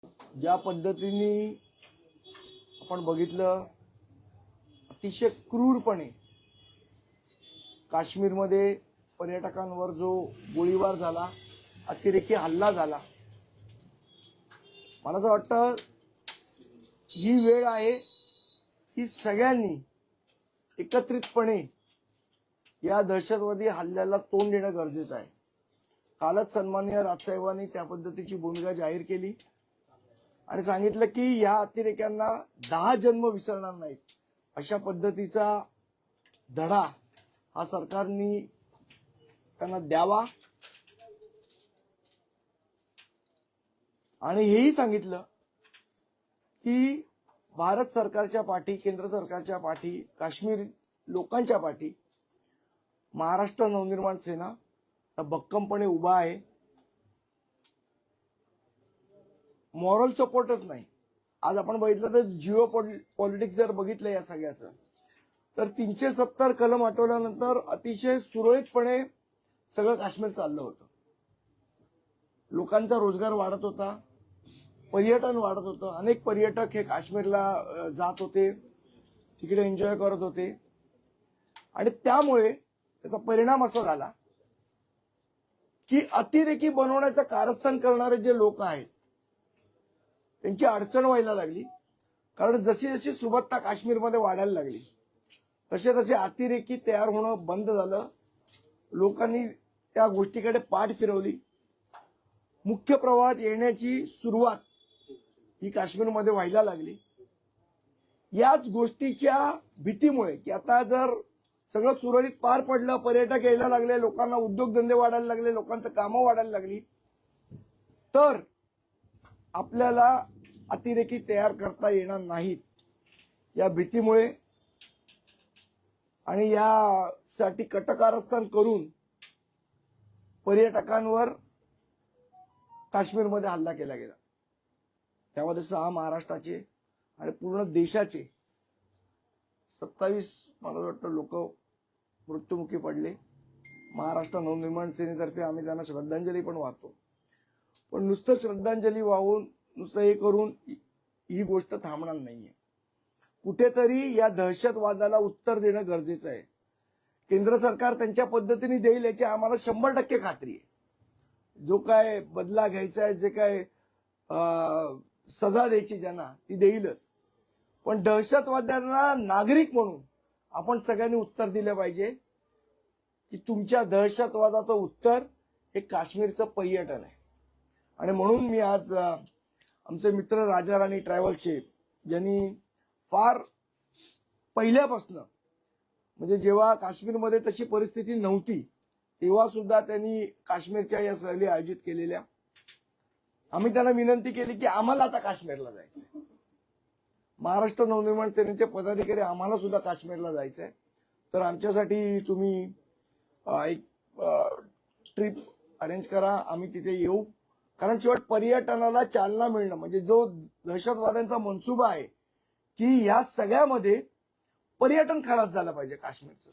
ज्या पद्धतीने आपण बघितलं, अतिशय क्रूरपणे काश्मीरमध्ये पर्यटकांवर जो गोळीबार झाला, अतिरेकी हल्ला झाला, मला असं वाटतं ही वेळ आहे की सगळ्यांनी एकत्रितपणे या दहशतवादी हल्ल्याला तोंड देणं गरजेचं आहे। कालच सन्माननीय राजसाहेबांनी त्या पद्धतीची भूमिका जाहीर केली आणि सांगितलं की या अतिरेक्यांना 10 जन्म विसरणार नाहीत, अशा पद्धतीचा धडा हा सरकारने त्यांना द्यावा। आणि हेही सांगितलं की भारत सरकारच्या पाठी, केंद्र सरकारच्या पाठी, काश्मीर लोकांच्या पाठी महाराष्ट्र नवनिर्माण सेना भक्कमपणे उभा आहे। मॉरल सपोर्टच नाही, आज आपण बघितलं तर जिओ पॉलिटिक्स जर बघितलं या सगळ्याचं, तर 370 कलम हटवल्यानंतर अतिशय सुरळीतपणे सगळं काश्मीर चाललं होतं। लोकांचा रोजगार वाढत होता, पर्यटन वाढत होतं, अनेक पर्यटक हे काश्मीरला जात होते, तिकडे एन्जॉय करत होते। आणि त्यामुळे त्याचा परिणाम असा झाला की अतिरेकी बनवण्याचं कारस्थान करणारे जे लोक आहेत त्यांची अडचण व्हायला लागली। कारण जशी जशी सुबत्ता काश्मीरमध्ये वाढायला लागली तसे तसे अतिरेकी तयार होणं बंद झालं। लोकांनी त्या गोष्टीकडे पाठ फिरवली। मुख्य प्रवाहात येण्याची सुरुवात ही काश्मीरमध्ये व्हायला लागली। याच गोष्टीच्या भीतीमुळे की आता जर सगळं सुरळीत पार पडलं, पर्यटक यायला लागले, लोकांना उद्योगधंदे वाढायला लागले, लोकांचं कामं वाढायला लागली, तर आपल्याला अतिरेकी तयार करता येणार नाहीत। या भीतीमुळे आणि यासाठी कटकारस्थान करून पर्यटकांवर काश्मीरमध्ये हल्ला केला गेला। त्यामध्ये 6 महाराष्ट्राचे आणि पूर्ण देशाचे 27 मला वाटतं लोक मृत्युमुखी पडले। महाराष्ट्र नवनिर्माण सेनेतर्फे आम्ही त्यांना श्रद्धांजली पण वाहतो। पण नुसतं श्रद्धांजली वाहून, नुसतं हे करून ही गोष्ट थांबणार नाहीये। कुठेतरी या दहशतवादाला उत्तर देणं गरजेचं आहे। केंद्र सरकार त्यांच्या पद्धतीने देईल याची आम्हाला 100% खात्री आहे। जो काय बदला घ्यायचा आहे, जे काय सजा द्यायची ज्यांना, ती देईलच। पण दहशतवाद्यांना नागरिक म्हणून आपण सगळ्यांनी उत्तर दिलं पाहिजे की तुमच्या दहशतवादाचं उत्तर हे काश्मीरचं पर्यटन आहे। आणि म्हणून मी आज आमचे मित्र राजा राणी ट्रॅव्हल्सचे, ज्यांनी फार पहिल्यापासून, म्हणजे जेव्हा काश्मीरमध्ये तशी परिस्थिती नव्हती तेव्हा सुद्धा त्यांनी काश्मीरच्या या सहली आयोजित केलेल्या। आम्ही त्यांना विनंती केली की आम्हाला आता काश्मीरला जायचंय। महाराष्ट्र नवनिर्माण सेनेचे पदाधिकारी आम्हाला सुद्धा काश्मीरला जायचंय, तर आमच्यासाठी तुम्ही एक ट्रिप अरेंज करा, आम्ही तिथे येऊ। कारण शेवट पर्यटनाला चालना मिळणं म्हणजे जो दहशतवाद्यांचा मनसुबा आहे की या सगळ्यामध्ये पर्यटन खराब झालं पाहिजे काश्मीरचं,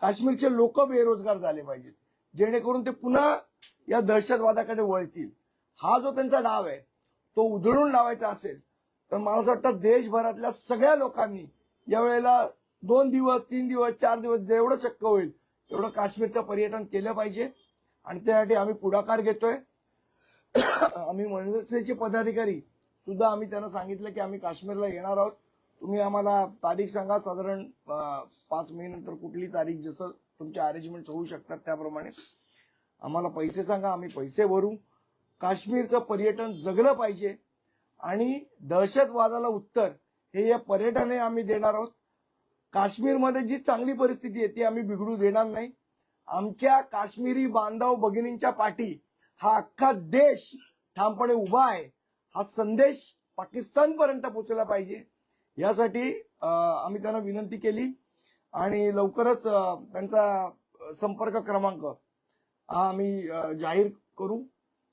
काश्मीरचे लोक बेरोजगार झाले पाहिजेत, जेणेकरून ते पुन्हा या दहशतवादाकडे वळतील। हा जो त्यांचा डाव आहे तो उधळून लावायचा असेल तर मला असं वाटतं देशभरातल्या सगळ्या लोकांनी यावेळेला 2 दिवस, 3 दिवस, 4 दिवस जेवढं शक्य होईल तेवढं काश्मीरचं पर्यटन केलं पाहिजे। आणि त्यासाठी आम्ही पुढाकार घेतोय। आम्ही मनसेचे पदाधिकारी सुद्धा आम्ही त्यांना सांगितलं की आम्ही काश्मीरला येणार आहोत, तुम्ही आम्हाला तारीख सांगा, साधारण 5 मे नंतर कुठली तारीख, जसं तुमच्या अरेंजमेंट होऊ शकतात त्याप्रमाणे आम्हाला पैसे सांगा, आम्ही पैसे भरू। काश्मीरचं पर्यटन जगलं पाहिजे आणि दहशतवादाला उत्तर हे या पर्यटनाने आम्ही देणार आहोत। काश्मीरमध्ये जी चांगली परिस्थिती आहे ती आम्ही बिघडू देणार नाही। आमच्या काश्मीरी बांधव भगिनींच्या पाठी हा अख्खा देश ठामपणे उभा आहे, हा संदेश पाकिस्तानपर्यंत पोहोचला पाहिजे। यासाठी आम्ही त्यांना विनंती केली आणि लवकरच त्यांचा संपर्क क्रमांक आम्ही जाहीर करू।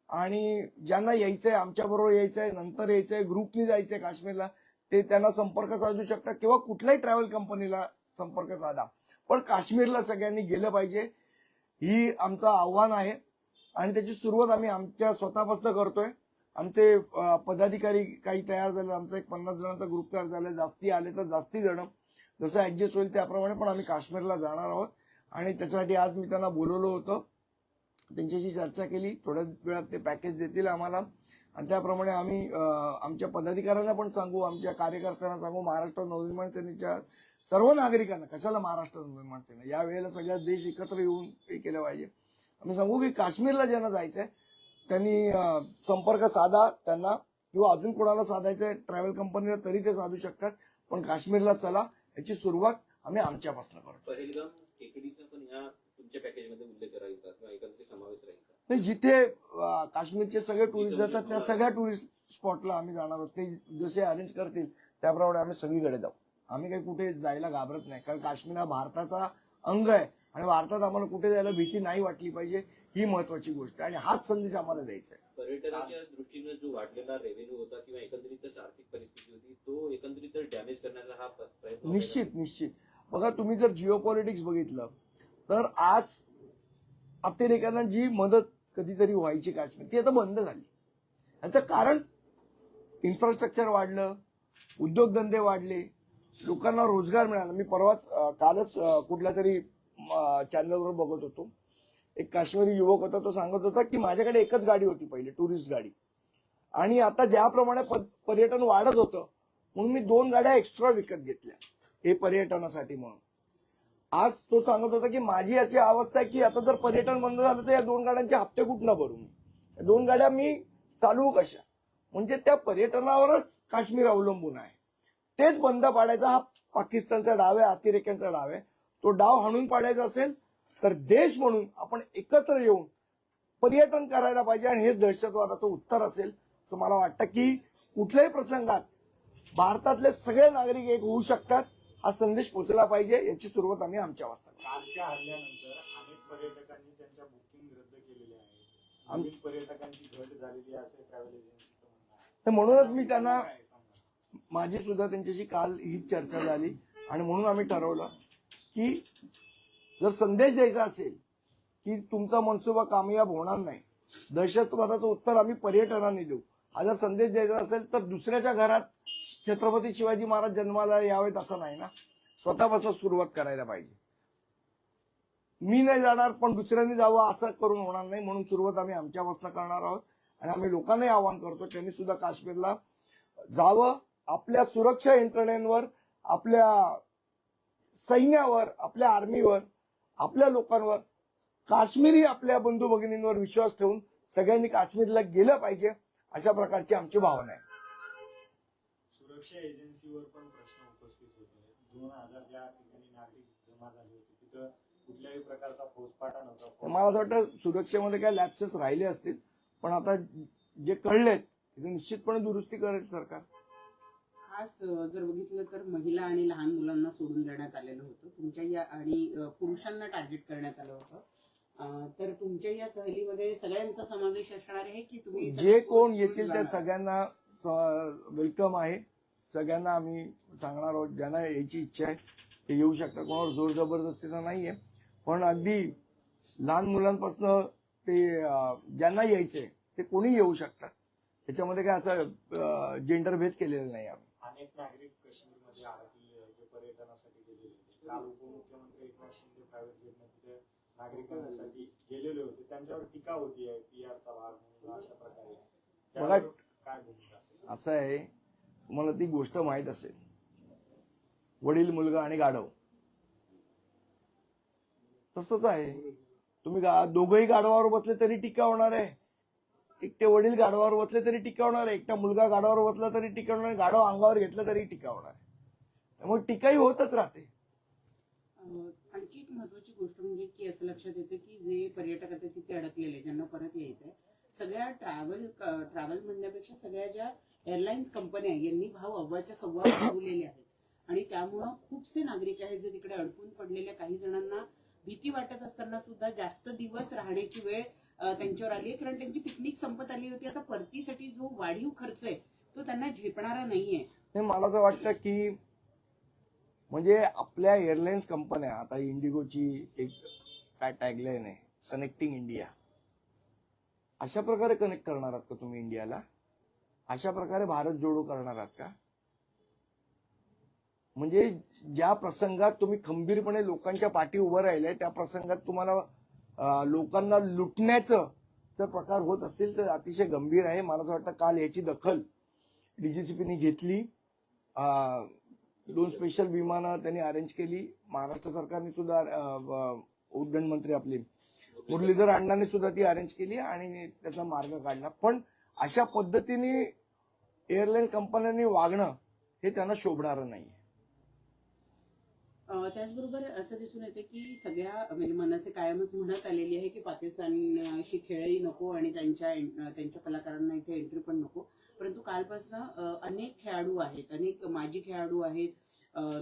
आणि ज्यांना यायचंय, आमच्याबरोबर यायचंय, नंतर यायचंय, ग्रुपनी जायचंय काश्मीरला, ते त्यांना संपर्क साधू शकतात किंवा कुठल्याही ट्रॅव्हल कंपनीला संपर्क साधा। पण काश्मीरला सगळ्यांनी गेलं पाहिजे, ही आमचं आव्हान आहे आणि त्याची सुरुवात आम्ही आमच्या स्वतःपासून करतोय। आमचे पदाधिकारी काही तयार झाले, आमचा एक 50 जणांचा ग्रुप तयार झाला, जास्ती आले तर जास्ती जण जसं ऍडजस्ट होईल त्याप्रमाणे पण आम्ही काश्मीरला जाणार आहोत. आणि त्याच्यासाठी आज मी त्यांना बोलवलं होतं, त्यांच्याशी चर्चा केली, थोड्या वेळात ते पॅकेज देतील आम्हाला आणि त्याप्रमाणे आम्ही आमच्या पदाधिकाऱ्यांना पण सांगू, आमच्या कार्यकर्त्यांना सांगू, महाराष्ट्र नवनिर्माण सेनेच्या सर्व नागरिकांना, कशाला महाराष्ट्र नवनिर्माण सेना, या वेळेला सगळ्या देश एकत्र येऊन हे केलं पाहिजे. आम्ही सांगू की काश्मीरला ज्यांना जायचंय त्यांनी संपर्क साधा त्यांना, किंवा अजून कोणाला साधायचंय ट्रॅव्हल कंपनीला तरी ते साधू शकतात, पण काश्मीरला चला, याची सुरुवात आम्ही आमच्यापासून करतो. पहलगाम टेकडीचा पण या तुमच्या पॅकेजमध्ये उल्लेख राहील का किंवा एकत्रित समावेश राहील का? नाही, जिथे काश्मीरचे सगळे टुरिस्ट जातात त्या सगळ्या टुरिस्ट स्पॉटला आम्ही जाणार आहोत. ते जसे अरेंज करतील त्याप्रमाणे आम्ही सगळीकडे जाऊ. आम्ही काही कुठे जायला घाबरत नाही, कारण काश्मीर हा भारताचा अंग आहे आणि भारतात आम्हाला कुठे जायला भीती नाही वाटली पाहिजे, ही महत्वाची गोष्ट आहे आणि हाच संदेश आम्हाला द्यायचा आहे. पर्यटनाच्या दृष्टीने जो वाढलेला रेव्हेन्यू होता किंवा एकंदरीतच आर्थिक परिस्थिती होती, तो एकंदरीत डॅमेज करण्याचा हा प्रयत्न. निश्चित बघा, तुम्ही जर जिओपॉलिटिक्स बघितलं तर आज अतिरेक्यांना जी मदत कधीतरी व्हायची काश्मीर, ती आता बंद झाली. याचं कारण इन्फ्रास्ट्रक्चर वाढलं, उद्योगधंदे वाढले, लोकांना रोजगार मिळाला. मी कालच कुठल्या तरी चॅनलवर बघत होतो, एक काश्मीरी युवक होता, तो सांगत होता की माझ्याकडे एकच गाडी होती पहिले, टुरिस्ट गाडी, आणि आता ज्याप्रमाणे पर्यटन वाढत होतं म्हणून मी 2 गाड्या एक्स्ट्रा विकत घेतल्या हे पर्यटनासाठी म्हणून. आज तो सांगत होता की माझी याची अवस्था आहे की आता जर पर्यटन बंद झालं तर या 2 गाड्यांचे हप्ते कुठनं भरू, मी 2 गाड्या मी चालवू कशा. म्हणजे त्या पर्यटनावरच काश्मीर अवलंबून आहे. तेच बंद पाडायचा हा पाकिस्तानचा डाव आहे, अतिरेक्यांचा डाव आहे. तो डाव हाणून पाडायचा असेल तर देश म्हणून आपण एकत्र येऊन पर्यटन करायला पाहिजे आणि हे दहशतवादाचं उत्तर असेल असं मला वाटतं की कुठल्याही प्रसंगात भारतातले सगळे नागरिक एक होऊ शकतात, हा संदेश पोहोचला पाहिजे. याची सुरुवात आम्ही आमच्या वाजता. कालच्या हल्ल्यानंतर अनेक पर्यटकांनी त्यांच्या बुकिंग रद्द केलेल्या आहेत, अनेक पर्यटकांची घट झालेली आहे असे ट्रॅव्हल एजन्सीचं म्हणणं आहे. तर म्हणूनच मी त्यांना, माझी सुद्धा त्यांच्याशी काल ही चर्चा झाली आणि म्हणून आम्ही ठरवलं की जर संदेश द्यायचा असेल की तुमचा मनसुबा कामयाब होणार नाही, दहशतवादाचं उत्तर आम्ही पर्यटनाने देऊ, हा जर संदेश द्यायचा असेल तर दुसऱ्याच्या घरात छत्रपती शिवाजी महाराज जन्माला यावेत असं नाही ना, स्वतःपासून सुरुवात करायला पाहिजे. मी नाही जाणार पण दुसऱ्यांनी जावं असं करून होणार नाही, म्हणून सुरुवात आम्ही आमच्यापासून करणार आहोत. आणि आम्ही लोकांनाही आवाहन करतो त्यांनी सुद्धा काश्मीरला जावं. आपल्या सुरक्षा यंत्रणेवर, आपल्या सैन्यावर, आपल्या आर्मीवर, आपल्या लोकांवर, काश्मीरी आपल्या बंधू भगिनींवर विश्वास ठेवून सगळ्यांनी काश्मीरला गेलं पाहिजे, अशा प्रकारची आमची भावना आहे. सुरक्षा एजन्सीवर पण प्रश्न उपस्थित होतोय. 2000 ज्या ठिकाणी नागरिक जमा झाले होते तिथं कुठल्याही प्रकारचा फौजफाटा नव्हता. मला असं वाटतं सुरक्षेमध्ये काही लॅप्सेस राहिले असतील, पण आता जे कळलेत तिथे निश्चितपणे दुरुस्ती करेल सरकार. खास जर बघितलं तर महिला आणि लहान मुलांना सोडून देण्यात आलेलं होतं तुमच्या या, आणि पुरुषांना टार्गेट करण्यात आलं होतं. तर तुमच्या या सहलीमध्ये सगळ्यांचा समावेश असणार आहे की तुम्ही जे कोण येतील त्या सगळ्यांना वेलकम आहे. सगळ्यांना आम्ही सांगणार आहोत, ज्यांना यायची इच्छा आहे ते येऊ शकतात, कोणावर जोर जबरदस्तीनं नाहीये. पण अगदी लहान मुलांपासून ते ज्यांना यायचंय ते कोणी येऊ शकतात, त्याच्यामध्ये काय असं जेंडर भेद केलेला नाही आम्ही. अनेक नागरिक काश्मीरमध्ये अडकलेले जे पर्यटनासाठी गेलेले होते. काल उपमुख्यमंत्री एकनाथ शिंदे प्रायव्हेट जेटने तिथे नागरिकांसाठी गेलेले होते, त्यांच्यावर टीका होती आहे पीआरचा भाग म्हणून अशा प्रकारे. बघा, काय भूमिका असेल? असं आहे, तुम्हाला ती गोष्ट माहित असेल, वडील, मुलगा आणि गाढव तसंच आहे. तुम्ही दोघंही गाढवावर बसले तरी टीका होणार आहे, एकटे वडील गाढवावर बसले तरी टीका होणार आहे, एकटा मुलगा गाढवावर बसला तरी टीका होणार आहे, गाढव अंगावर घेतलं तरी टीका होणार आहे. त्यामुळे टीकाही होतच राहते. आणखी एक महत्वाची गोष्ट म्हणजे की असं लक्षात येतं की जे पर्यटक आता तिथे अडकलेले ज्यांना परत यायचंय, सगळ्या ट्रॅव्हल म्हणण्यापेक्षा सगळ्या ज्या एअरलाईन्स कंपन्या यांनी भाव अव्वाच्या सव्वा वाढवलेले आहेत आणि त्यामुळं खूपसे नागरिक आहेत जे तिकडे अडकून पडलेल्या, काही जणांना भीती वाटत असताना सुद्धा जास्त दिवस राहण्याची वेळ त्यांच्यावर आली आहे, कारण त्यांची पिकनिक संपत आली होती. आता परतीसाठी जो वाढीव खर्च आहे तो त्यांना झेपणारा नाहीये. मला असं वाटतं की म्हणजे आपल्या एअरलाईन्स कंपन्या, आता इंडिगोची एक काय टॅगलाईन आहे, कनेक्टिंग इंडिया, अशा प्रकारे कनेक्ट करणार आहात का तुम्ही इंडियाला? अशा प्रकारे भारत जोडो करणार आहात का? म्हणजे ज्या प्रसंगात तुम्ही खंबीरपणे लोकांच्या पाठी उभं राहिले त्या प्रसंगात तुम्हाला लोकांना लुटण्याचं जर प्रकार होत असतील तर अतिशय गंभीर आहे. मला असं वाटतं काल याची दखल डीजीसीपीने घेतली. 2 स्पेशल विमानं त्यांनी अरेंज केली. महाराष्ट्र सरकारने सुद्धा उड्डयन मंत्री आपले मुरलीधर अण्णांनी सुद्धा ती अरेंज केली आणि त्याचा मार्ग काढला. पण अशा पद्धतीने एअरलाईन कंपन्यांनी वागणं हे त्यांना शोभणारं नाहीये. त्याचबरोबर असं दिसून येते की सगळ्या म्हणजे मनसे कायमच म्हणत आलेली आहे की पाकिस्तानशी खेळही नको आणि त्यांच्या कलाकारांना इथे एंट्री पण नको. परंतु कालपासून अनेक खेळाडू आहेत, अनेक माजी खेळाडू आहेत,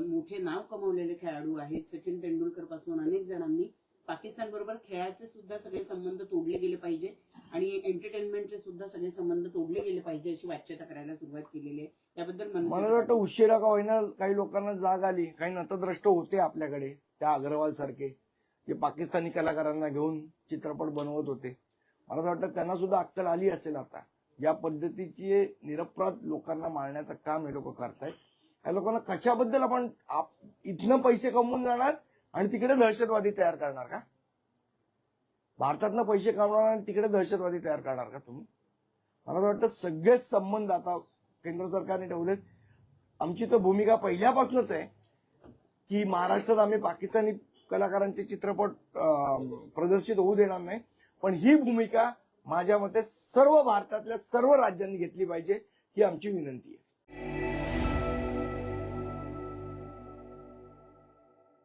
मोठे नाव कमवलेले खेळाडू आहेत. सचिन तेंडुलकर पासून अनेक जणांनी पाकिस्तान बरोबर खेळाचे सुद्धा सगळे संबंध तोडले गेले पाहिजे आणि एंटरटेनमेंटचे सुद्धा सगळे संबंध तोडले गेले पाहिजे अशी वाच्यता करायला सुरुवात केलेली आहे. त्याबद्दल मला वाटतं उशिरा का होईना काही लोकांना जाग आली. काही नतद्रष्ट होते आपल्याकडे, त्या अग्रवाल सारखे जे पाकिस्तानी कलाकारांना घेऊन चित्रपट बनवत होते. मला वाटतं त्यांना सुद्धा अक्कल आली असेल आता. ज्या पद्धतीचे निरपराध लोकांना मारण्याचं काम हे लोक करतायत. या लोकांना कशाबद्दल आपण इथनं पैसे कमवून जाणार आणि तिकडे दहशतवादी तयार करणार का? भारतातनं पैसे कमवणार आणि तिकडे दहशतवादी तयार करणार का तुम्ही? मला वाटतं सगळेच संबंध आता केंद्र सरकारने ठेवलेत. आमची तर भूमिका पहिल्यापासूनच आहे की महाराष्ट्रात आम्ही पाकिस्तानी कलाकारांचे चित्रपट प्रदर्शित होऊ देणार नाही. पण ही भूमिका माझ्या मते सर्व भारतातल्या सर्व राज्यांनी घेतली पाहिजे ही आमची विनंती आहे.